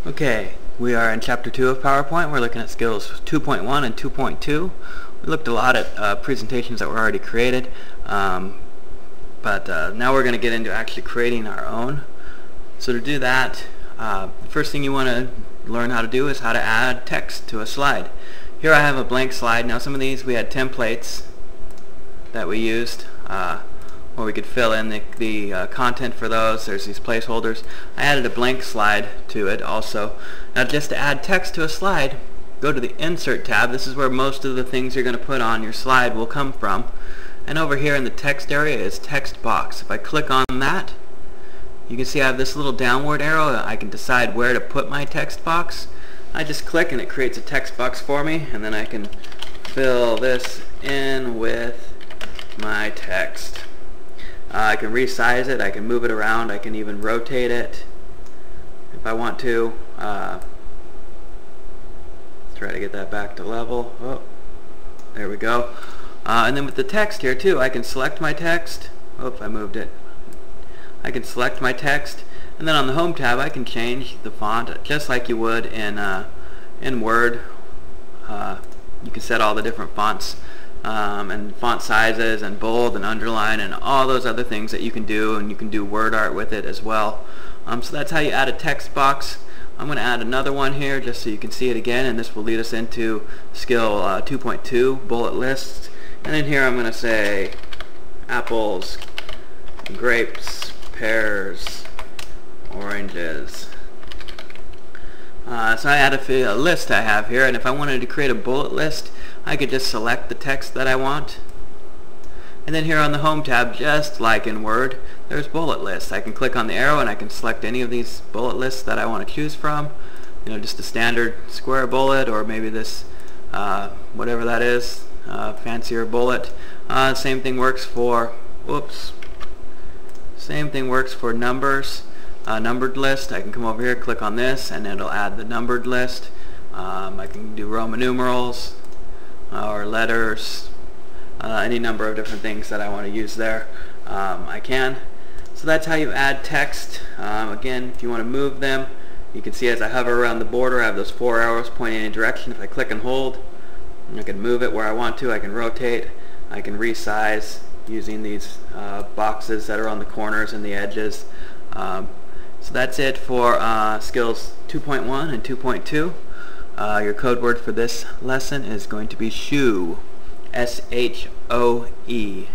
Okay, we are in Chapter 2 of PowerPoint. We're looking at skills 2.1 and 2.2. We looked a lot at presentations that were already created, but now we're going to get into actually creating our own. So to do that, the first thing you want to learn how to do is how to add text to a slide. Here I have a blank slide. Now some of these we had templates that we used where we could fill in the content for those. There's these placeholders. I added a blank slide to it also. Now just to add text to a slide, go to the Insert tab. This is where most of the things you're going to put on your slide will come from. And over here in the text area is text box. If I click on that, you can see I have this little downward arrow. I can decide where to put my text box. I just click and it creates a text box for me, and then I can fill this in with my text. I can resize it, I can move it around, I can even rotate it if I want to. Let's try to get that back to level. Oh, there we go. And then with the text here too, I can select my text. Oops, I moved it. I can select my text, and then on the Home tab I can change the font just like you would in Word. You can set all the different fonts and font sizes and bold and underline and all those other things that you can do, and you can do word art with it as well. So that's how you add a text box. I'm going to add another one here just so you can see it again, and this will lead us into skill 2.2, bullet lists. And in here I'm going to say apples, grapes, pears, oranges. So I add a list I have here, and if I wanted to create a bullet list, I could just select the text that I want. And then here on the Home tab, just like in Word, there's bullet lists. I can click on the arrow and I can select any of these bullet lists that I want to choose from. You know, just a standard square bullet, or maybe this, whatever that is, fancier bullet. Same thing works for, same thing works for numbers. Numbered list. I can come over here, click on this, and it'll add the numbered list. I can do Roman numerals or letters, any number of different things that I want to use there. I can. So that's how you add text. Again, if you want to move them, you can see as I hover around the border, I have those 4 arrows pointing in a direction. If I click and hold, I can move it where I want to. I can rotate. I can resize using these boxes that are on the corners and the edges. So that's it for skills 2.1 and 2.2. Your code word for this lesson is going to be SHOE, S-H-O-E.